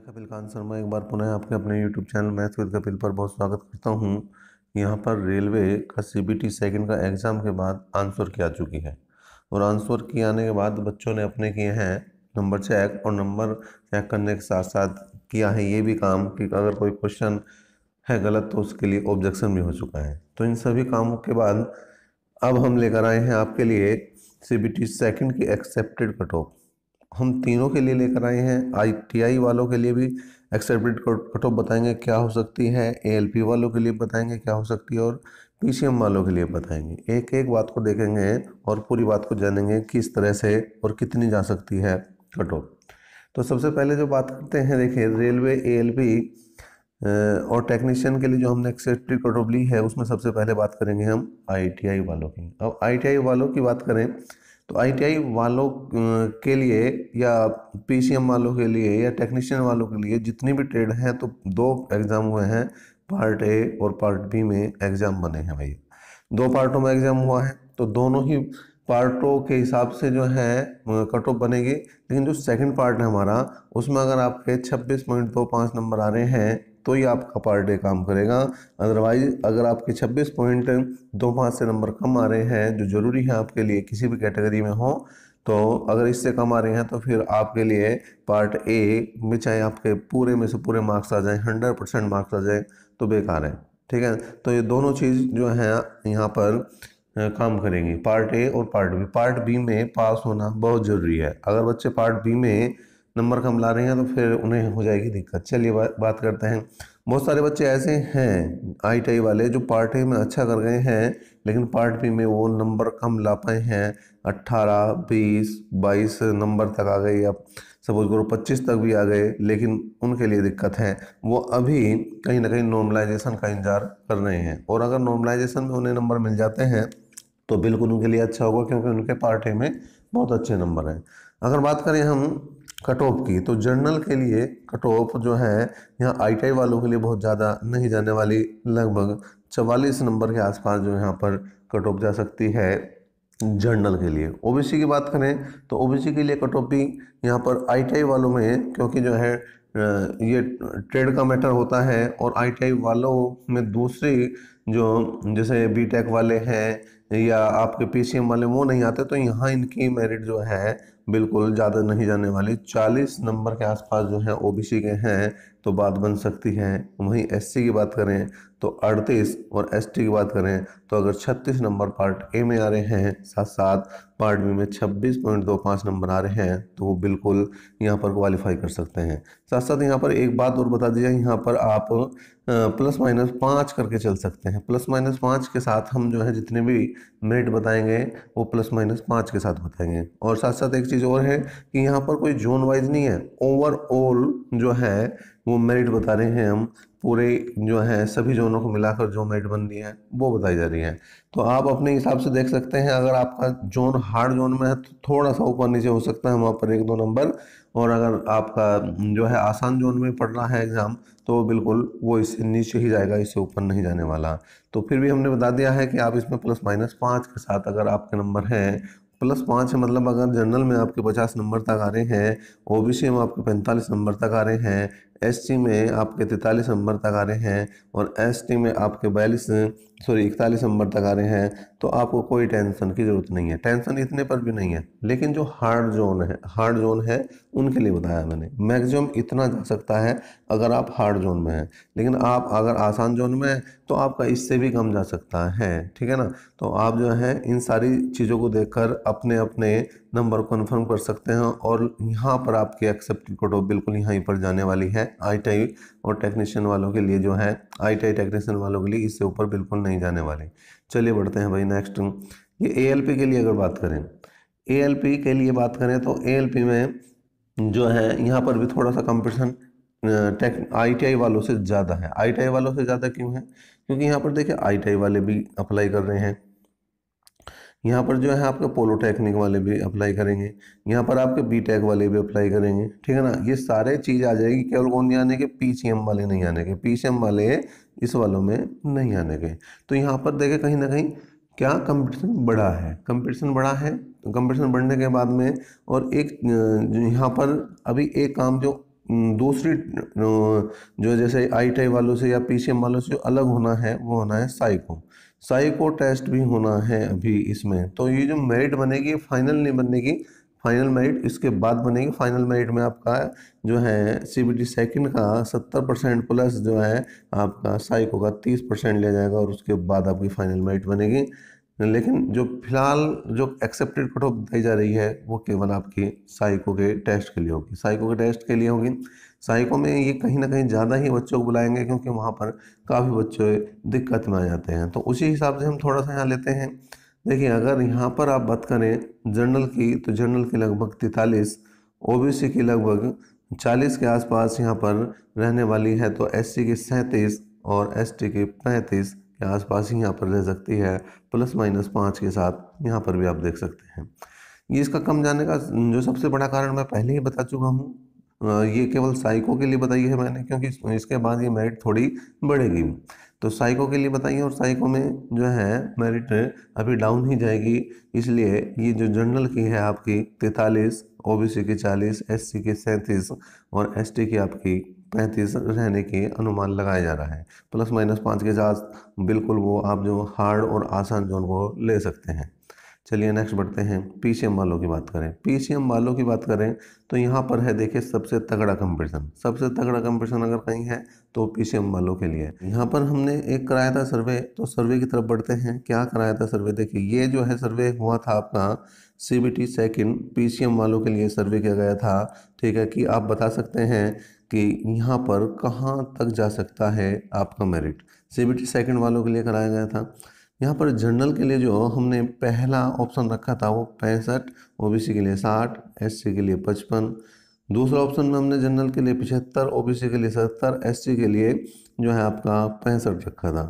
कपिल कांत शर्मा एक बार पुनः आपके अपने YouTube channel maths with Kapil पर बहुत स्वागत करता हूं। यहां पर रेलवे का सीबीटी सेकंड का एग्ज़ाम के बाद आंसर की आ चुकी है और आंसर की आने के बाद बच्चों ने अपने किए हैं नंबर चेक, और नंबर चेक करने के साथ साथ किया है ये भी काम कि अगर कोई क्वेश्चन है गलत तो उसके लिए ऑब्जेक्शन भी हो चुका है। तो इन सभी कामों के बाद अब हम लेकर आए हैं आपके लिए सीबीटी सेकंड की एक्सेप्टेड कट ऑफ। हम तीनों के लिए लेकर आए हैं। आईटीआई वालों के लिए भी एक्सेप्टेड कट ऑफ बताएंगे क्या हो सकती है, एएलपी वालों के लिए बताएंगे क्या हो सकती है, और पीसीएम वालों के लिए बताएंगे। एक एक बात को देखेंगे और पूरी बात को जानेंगे किस तरह से और कितनी जा सकती है कट ऑफ। तो सबसे पहले जो बात करते हैं, देखिए रेलवे, एएलपी और टेक्नीशियन के लिए जो हमने एक्सेप्टेड कट ऑफ ली है उसमें सबसे पहले बात करेंगे हम आईटीआई वालों की। अब आईटीआई वालों की बात करें तो आईटीआई वालों के लिए या पीसीएम वालों के लिए या टेक्नीशियन वालों के लिए जितनी भी ट्रेड हैं तो दो एग्ज़ाम हुए हैं, पार्ट ए और पार्ट बी में एग्ज़ाम बने हैं भाई। दो पार्टों में एग्ज़ाम हुआ है तो दोनों ही पार्टों के हिसाब से जो है कट ऑफ बनेगी। लेकिन जो सेकंड पार्ट है हमारा, उसमें अगर आपके 26.25 नंबर आ रहे हैं तो ही आपका पार्ट ए काम करेगा। अदरवाइज अगर आपके 26.25 से नंबर कम आ रहे हैं, जो ज़रूरी है आपके लिए किसी भी कैटेगरी में हो, तो अगर इससे कम आ रहे हैं तो फिर आपके लिए पार्ट ए में चाहे आपके पूरे में से पूरे मार्क्स आ जाएं, 100% मार्क्स आ जाए तो बेकार है। ठीक है, तो ये दोनों चीज़ जो है यहाँ पर काम करेंगी, पार्ट ए और पार्ट बी। पार्ट बी में पास होना बहुत ज़रूरी है। अगर बच्चे पार्ट बी में नंबर कम ला रहे हैं तो फिर उन्हें हो जाएगी दिक्कत। चलिए बात करते हैं। बहुत सारे बच्चे ऐसे हैं आईटीआई वाले जो पार्ट ए में अच्छा कर गए हैं लेकिन पार्ट बी में वो नंबर कम ला पाए हैं। 18, 20, 22 नंबर तक आ गए या सपोज करो 25 तक भी आ गए, लेकिन उनके लिए दिक्कत है। वो अभी कहीं ना कहीं नॉर्मलाइजेशन का इंतजार कर रहे हैं, और अगर नॉर्मलाइजेशन में उन्हें नंबर मिल जाते हैं तो बिल्कुल उनके लिए अच्छा होगा क्योंकि उनके पार्ट ए में बहुत अच्छे नंबर हैं। अगर बात करें हम कट ऑफ की तो जर्नल के लिए कट ऑफ जो है यहाँ आईटीआई वालों के लिए बहुत ज़्यादा नहीं जाने वाली, लगभग 44 नंबर के आसपास जो यहाँ पर कट ऑफ जा सकती है जर्नल के लिए। ओबीसी की बात करें तो ओबीसी के लिए कट ऑफ भी यहाँ पर आईटीआई वालों में, क्योंकि जो है ये ट्रेड का मैटर होता है, और आईटीआई वालों में दूसरी जो जैसे बीटेक वाले हैं या आपके पीसीएम वाले वो नहीं आते, तो यहाँ इनकी मेरिट जो है बिल्कुल ज़्यादा नहीं जाने वाली। 40 नंबर के आसपास जो है ओबीसी के हैं तो बात बन सकती है। वहीं एससी की बात करें तो 38, और एसटी की बात करें तो अगर 36 नंबर पार्ट ए में आ रहे हैं, साथ साथ पार्ट बी में 26.25 नंबर आ रहे हैं, तो वो बिल्कुल यहाँ पर क्वालिफाई कर सकते हैं। साथ साथ यहाँ पर एक बात और बता दीजिए, यहाँ पर आप +-5 करके चल सकते हैं। +-5 के साथ हम जो है जितने भी मेरिट बताएंगे वो +-5 के साथ बताएंगे। और साथ साथ एक चीज़ और है कि यहाँ पर कोई जोन वाइज नहीं है, ओवरऑल जो है वो मेरिट बता रहे हैं हम। पूरे जो है सभी जोनों को मिलाकर जो मेरिट बन रही है वो बताई जा रही है। तो आप अपने हिसाब से देख सकते हैं, अगर आपका जोन हार्ड जोन में है तो थोड़ा सा ऊपर नीचे हो सकता है वहाँ पर 1-2 नंबर, और अगर आपका जो है आसान जोन में पढ़ रहा है एग्ज़ाम तो बिल्कुल वो इससे नीचे ही जाएगा, इससे ऊपर नहीं जाने वाला। तो फिर भी हमने बता दिया है कि आप इसमें +-5 के साथ अगर आपके नंबर हैं, +5 है मतलब अगर जनरल में आपके 50 नंबर तक आ रहे हैं, ओबीसी में आपके 45 नंबर तक आ रहे हैं, एससी में आपके 43 नंबर तक आ रहे हैं, और एसटी में आपके 41 नंबर तक आ रहे हैं, तो आपको कोई टेंशन की ज़रूरत नहीं है। टेंशन इतने पर भी नहीं है, लेकिन जो हार्ड जोन है उनके लिए बताया मैंने। मैक्सिमम इतना जा सकता है अगर आप हार्ड जोन में हैं, लेकिन आप अगर आसान जोन में हैं तो आपका इससे भी कम जा सकता है। ठीक है ना, तो आप जो है इन सारी चीज़ों को देखकर अपने अपने नंबर कन्फर्म कर सकते हैं, और यहाँ पर आपकी एक्सेप्टेड कट ऑफ बिल्कुल यहीं पर जाने वाली है। आईटीआई और टेक्नीशियन वालों के लिए जो है, आईटीआई टेक्नीशियन वालों के लिए इससे ऊपर बिल्कुल नहीं जाने वाली। चलिए बढ़ते हैं भाई नेक्स्ट। ये एएलपी के लिए अगर बात करें, एएलपी के लिए बात करें तो एएलपी में जो है यहाँ पर भी थोड़ा सा कंपटीशन आईटीआई वालों से ज़्यादा है। आईटीआई वालों से ज़्यादा क्यों है? क्योंकि यहाँ पर देखिए आईटीआई वाले भी अप्लाई कर रहे हैं, यहाँ पर जो है आपके पोलोटेक्निक वाले भी अप्लाई करेंगे, यहाँ पर आपके बीटेक वाले भी अप्लाई करेंगे। ठीक है ना, ये सारे चीज़ आ जाएगी, केवल कौन नहीं आने के, पीसीएम वाले नहीं आने के। पीसीएम वाले इस वालों में नहीं आने के। तो यहाँ पर देखें कहीं ना कहीं क्या कंपटीशन बढ़ा है, कंपटीशन बढ़ा है। तो कंपटीशन बढ़ने के बाद में और एक यहाँ पर अभी एक काम जो दूसरी जो जैसे आई टाई वालों से या पीसीएम वालों से जो अलग होना है वो होना है साइको। साइको टेस्ट भी होना है अभी इसमें। तो ये जो मेरिट बनेगी फाइनल नहीं बनेगी, फाइनल मेरिट इसके बाद बनेगी। फाइनल मेरिट में आपका जो है सीबीटी सेकंड का 70% प्लस जो है आपका साइको का 30% लिया जाएगा और उसके बाद आपकी फाइनल मेरिट बनेगी। लेकिन जो फिलहाल जो एक्सेप्टेड कट ऑफ बताई जा रही है वो केवल आपकी साइको के टेस्ट के लिए होगी, साइको के टेस्ट के लिए होगी। साइको में ये कहीं ना कहीं ज़्यादा ही बच्चों को बुलाएंगे क्योंकि वहाँ पर काफ़ी बच्चे दिक्कत में आ जाते हैं। तो उसी हिसाब से हम थोड़ा सा यहाँ लेते हैं। देखिए अगर यहाँ पर आप बात करें जनरल की, तो जनरल की लगभग 43, ओबीसी की लगभग 40 के आसपास यहाँ पर रहने वाली है, तो एससी की 37 और एसटी की 35 के आसपास ही यहाँ पर रह सकती है, ±5 के साथ यहाँ पर भी आप देख सकते हैं। ये इसका कम जाने का जो सबसे बड़ा कारण मैं पहले ही बता चुका हूँ। ये केवल साइको के लिए बताई है मैंने क्योंकि इसके बाद ये मेरिट थोड़ी बढ़ेगी। तो साइको के लिए बताइए, और साइको में जो है मेरिट अभी डाउन ही जाएगी, इसलिए ये जो जनरल की है आपकी 43, ओबीसी की 40, एससी की 37 और एसटी की आपकी 35 रहने के अनुमान लगाया जा रहा है। ±5 के साथ बिल्कुल वो आप जो हार्ड और आसान जोन को ले सकते हैं। चलिए नेक्स्ट बढ़ते हैं, पीसीएम वालों की बात करें। पीसीएम वालों की बात करें तो यहाँ पर है देखिए सबसे तगड़ा कंपटीशन, सबसे तगड़ा कंपटीशन अगर कहीं है तो पीसीएम वालों के लिए। यहाँ पर हमने एक कराया था सर्वे, तो सर्वे की तरफ बढ़ते हैं। क्या कराया था सर्वे, देखिए ये जो है सर्वे हुआ था आपका सीबीटी सेकंड पीसीएम वालों के लिए सर्वे किया गया था। ठीक है, कि आप बता सकते हैं कि यहाँ पर कहाँ तक जा सकता है आपका मेरिट। सीबीटी सेकंड वालों के लिए कराया गया था। यहाँ पर जनरल के लिए जो हमने पहला ऑप्शन रखा था वो 65, ओबीसी के लिए 60, एससी के लिए 55। दूसरा ऑप्शन में हमने जनरल के लिए 75, ओबीसी के लिए 70, एससी के लिए जो है आपका 65 रखा था।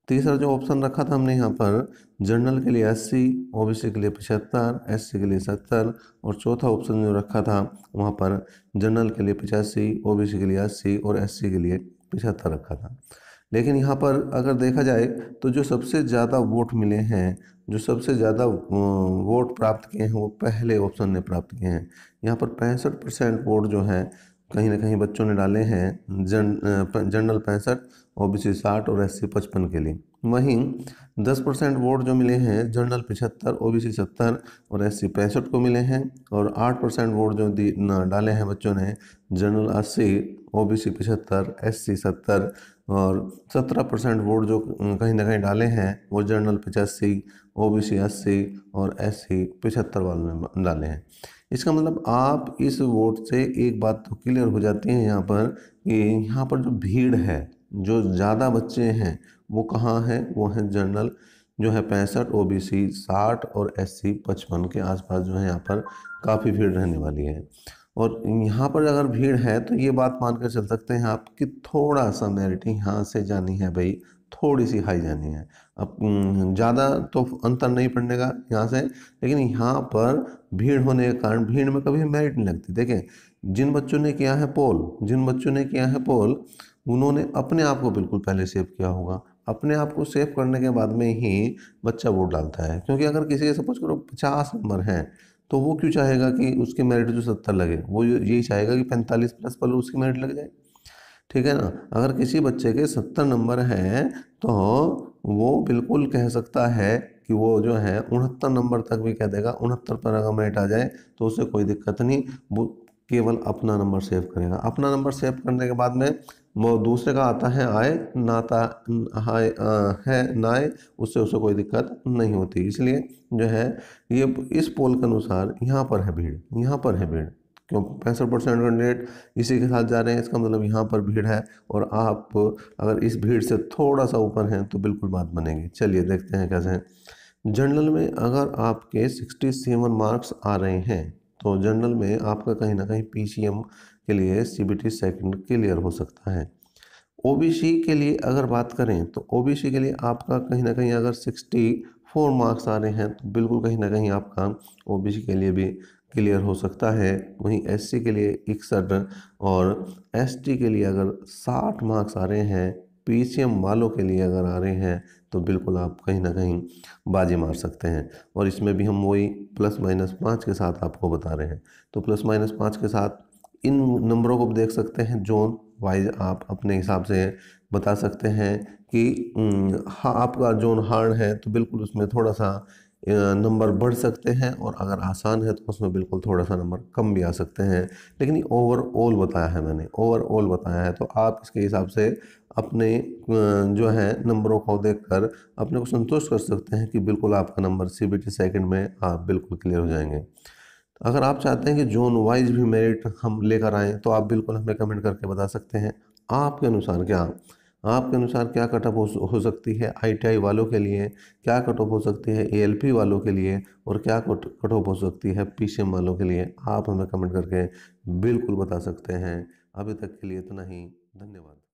तीसरा जो ऑप्शन रखा था हमने यहाँ पर जनरल के लिए 80, ओबीसी के लिए 75, एससी के लिए 70 और चौथा ऑप्शन जो रखा था वहाँ पर जनरल के लिए 85, ओबीसी के लिए 80 और एससी के लिए 75 रखा था। लेकिन यहाँ पर अगर देखा जाए तो जो सबसे ज़्यादा वोट मिले हैं, जो सबसे ज़्यादा वोट प्राप्त किए हैं वो पहले ऑप्शन ने प्राप्त किए हैं। यहाँ पर 65% वोट जो है कहीं ना कहीं बच्चों ने डाले हैं जनरल 65, ओबीसी 60 और एससी 55 के लिए। वहीं 10% वोट जो मिले हैं जनरल 75, ओबीसी 70 और एससी 65 को मिले हैं। और 8% वोट जो डाले हैं बच्चों ने जनरल 80, ओबीसी 75, एससी 70 और 17% वोट जो कहीं ना कहीं डाले हैं वो जनरल 85, ओबीसी 80 और एससी 75 वालों ने डाले हैं। इसका मतलब आप इस वोट से एक बात तो क्लियर हो जाती है यहाँ पर कि यहाँ पर जो भीड़ है, जो ज़्यादा बच्चे हैं वो कहाँ है, वो है जनरल जो है 65, ओबीसी 60 और एससी 55 के आसपास जो है यहाँ पर काफ़ी भीड़ रहने वाली है। और यहाँ पर अगर भीड़ है तो ये बात मान कर चल सकते हैं आप कि थोड़ा सा मेरिट यहाँ से जानी है भाई, थोड़ी सी हाई जानी है। अब ज़्यादा तो अंतर नहीं पड़ने का यहाँ से, लेकिन यहाँ पर भीड़ होने के कारण भीड़ में कभी मेरिट नहीं लगती। देखें जिन बच्चों ने किया है पोल, जिन बच्चों ने किया है पोल उन्होंने अपने आप को बिल्कुल पहले सेव किया होगा। अपने आप को सेव करने के बाद में ही बच्चा वोट डालता है, क्योंकि अगर किसी के सपोज करो 50 नंबर हैं तो वो क्यों चाहेगा कि उसके मेरिट जो 70 लगे, वो यही चाहेगा कि 45 प्लस पर उसकी मेरिट लग जाए। ठीक है ना। अगर किसी बच्चे के 70 नंबर हैं तो वो बिल्कुल कह सकता है कि वो जो है 69 नंबर तक भी कह देगा। 69 पर अगर मेरिट आ जाए तो उसे कोई दिक्कत नहीं, वो केवल अपना नंबर सेव करेगा। अपना नंबर सेव करने के बाद में वो दूसरे का आता है आए नाता हाय है ना आए, उससे उसे कोई दिक्कत नहीं होती। इसलिए जो है ये इस पोल के अनुसार यहाँ पर है भीड़, यहाँ पर है भीड़। क्यों 65% कैंडिडेट इसी के साथ जा रहे हैं, इसका मतलब यहाँ पर भीड़ है। और आप अगर इस भीड़ से थोड़ा सा ऊपर हैं तो बिल्कुल बात बनेगी। चलिए देखते हैं कैसे हैं। जनरल में अगर आपके 67 मार्क्स आ रहे हैं तो जनरल में आपका कहीं ना कहीं पीसीएम के लिए सीबीटी सेकंड क्लियर हो सकता है। ओबीसी के लिए अगर बात करें तो ओबीसी के लिए आपका कहीं ना कहीं अगर 64 मार्क्स आ रहे हैं तो बिल्कुल कहीं ना कहीं आपका ओबीसी के लिए भी क्लियर हो सकता है। वहीं एससी के लिए 61 और एसटी के लिए अगर 60 मार्क्स आ रहे हैं, पीसीएम वालों के लिए अगर आ रहे हैं तो बिल्कुल आप कहीं ना कहीं बाजी मार सकते हैं। और इसमें भी हम वही ±5 के साथ आपको बता रहे हैं। तो ±5 के साथ इन नंबरों को देख सकते हैं, जोन वाइज आप अपने हिसाब से बता सकते हैं कि हाँ आपका जोन हार्ड है तो बिल्कुल उसमें थोड़ा सा नंबर बढ़ सकते हैं, और अगर आसान है तो उसमें बिल्कुल थोड़ा सा नंबर कम भी आ सकते हैं। लेकिन ये ओवरऑल बताया है, मैंने ओवरऑल बताया है, तो आप इसके हिसाब से अपने जो है नंबरों को देखकर अपने को संतुष्ट कर सकते हैं कि बिल्कुल आपका नंबर सीबीटी सेकंड में आप बिल्कुल क्लियर हो जाएंगे। तो अगर आप चाहते हैं कि जोन वाइज भी मेरिट हम लेकर आएँ तो आप बिल्कुल हमें कमेंट करके बता सकते हैं। आपके अनुसार क्या आपके अनुसार क्या कट ऑफ हो सकती है आईटीआई वालों के लिए, क्या कट ऑफ हो सकती है एएलपी वालों के लिए, और क्या कट ऑफ हो सकती है पीसीएम वालों के लिए, आप हमें कमेंट करके बिल्कुल बता सकते हैं। अभी तक के लिए इतना ही, धन्यवाद।